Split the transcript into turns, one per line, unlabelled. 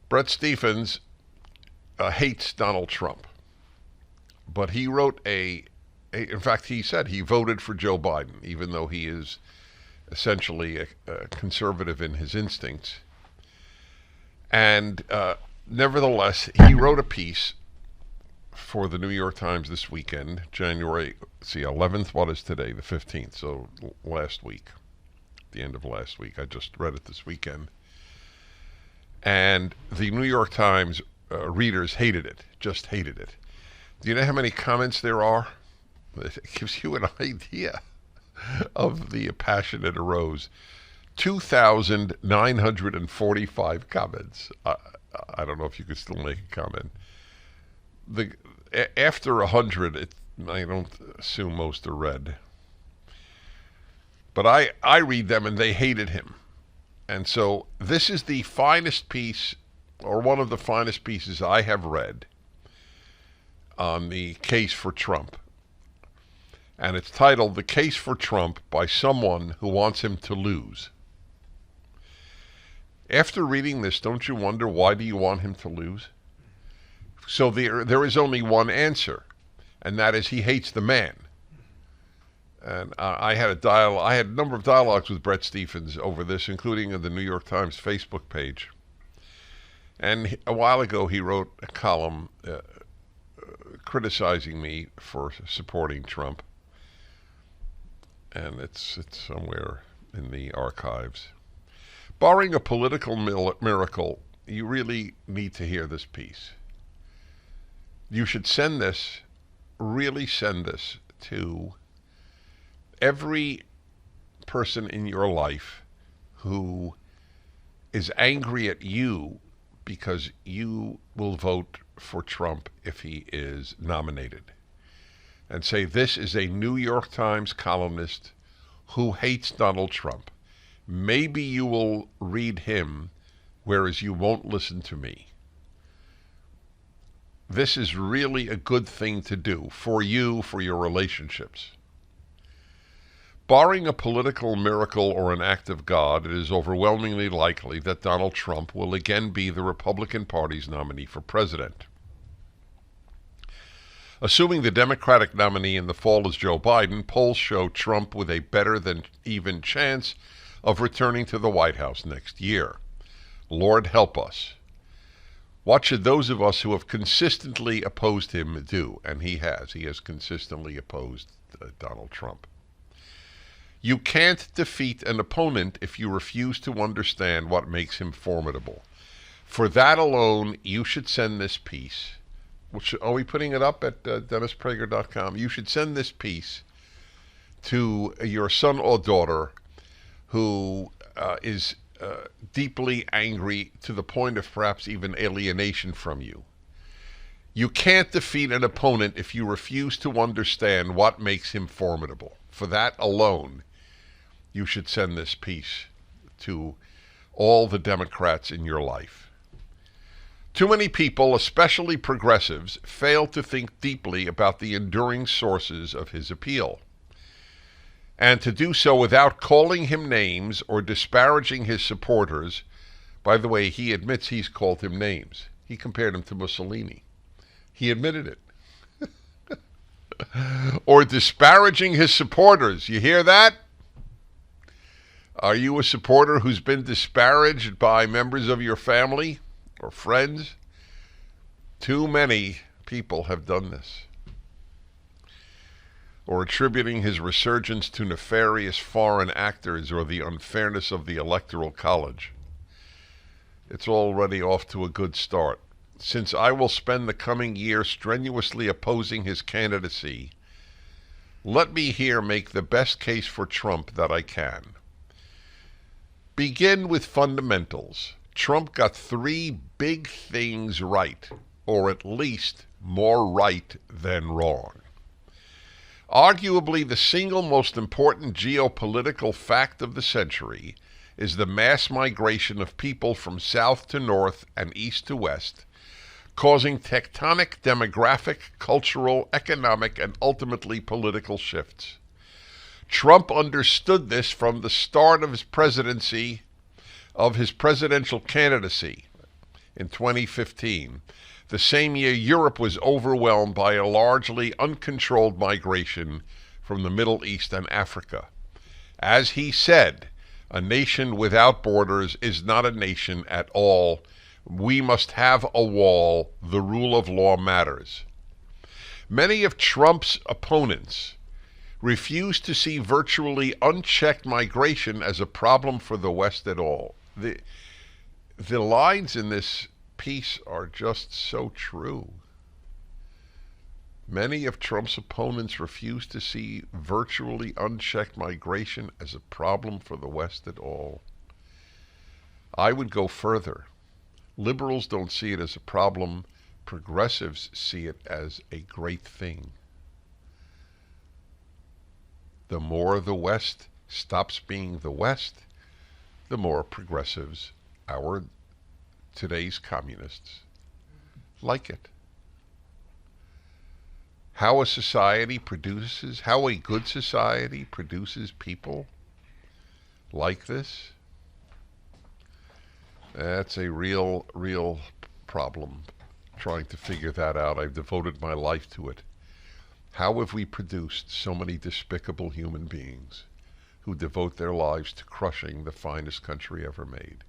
Brett Stephens hates Donald Trump, but he wrote in fact, he said he voted for Joe Biden, even though he is essentially a conservative in his instincts. And nevertheless, he wrote a piece for the New York Times this weekend, January 11th. What is today? The 15th. So last week, the end of last week. I just read it this weekend. And the New York Times readers hated it, just hated it. Do you know how many comments there are? It gives you an idea of the passion that arose. 2,945 comments. I don't know if you could still make a comment. After 100, I don't assume most are read. But I read them and they hated him. And so this is the finest piece, or one of the finest pieces I have read on the case for Trump. And it's titled, "The Case for Trump by Someone Who Wants Him to Lose." After reading this, don't you wonder, why do you want him to lose? So there is only one answer, and that is he hates the man. And I had a number of dialogues with Brett Stephens over this, including in the New York Times Facebook page. And a while ago, he wrote a column criticizing me for supporting Trump. And it's somewhere in the archives. Barring a political miracle, you really need to hear this piece. You should really send this to every person in your life who is angry at you because you will vote for Trump if he is nominated. And say, this is a New York Times columnist who hates Donald Trump. Maybe you will read him, whereas you won't listen to me. This is really a good thing to do for you, for your relationships. Barring a political miracle or an act of God, it is overwhelmingly likely that Donald Trump will again be the Republican Party's nominee for president. Assuming the Democratic nominee in the fall is Joe Biden, polls show Trump with a better than even chance of returning to the White House next year. Lord help us. What should those of us who have consistently opposed him do? And he has. He has consistently opposed Donald Trump. You can't defeat an opponent if you refuse to understand what makes him formidable. For that alone, you should send this piece. Are we putting it up at DennisPrager.com? You should send this piece to your son or daughter who is deeply angry to the point of perhaps even alienation from you. You can't defeat an opponent if you refuse to understand what makes him formidable. For that alone, you should send this piece to all the Democrats in your life. Too many people, especially progressives, fail to think deeply about the enduring sources of his appeal, and to do so without calling him names or disparaging his supporters. By the way, he admits he's called him names. He compared him to Mussolini. He admitted it. Or disparaging his supporters. You hear that? Are you a supporter who's been disparaged by members of your family or friends? Too many people have done this. Or attributing his resurgence to nefarious foreign actors or the unfairness of the Electoral College. It's already off to a good start. Since I will spend the coming year strenuously opposing his candidacy, let me here make the best case for Trump that I can. Begin with fundamentals. Trump got 3 big things right, or at least more right than wrong. Arguably the single most important geopolitical fact of the century is the mass migration of people from south to north and east to west, causing tectonic demographic, cultural, economic, and ultimately political shifts. Trump understood this from the start of his presidency, of his presidential candidacy. in 2015, the same year Europe was overwhelmed by a largely uncontrolled migration from the Middle East and Africa. As he said, a nation without borders is not a nation at all. We must have a wall. The rule of law matters. Many of Trump's opponents refuse to see virtually unchecked migration as a problem for the West at all. The lines in this piece are just so true. Many of Trump's opponents refuse to see virtually unchecked migration as a problem for the West at all. I would go further. Liberals don't see it as a problem. Progressives see it as a great thing. The more the West stops being the West, the more progressives, today's communists, like it. How a good society produces people like this, that's a real problem. Trying to figure that out. I've devoted my life to it. How have we produced so many despicable human beings who devote their lives to crushing the finest country ever made?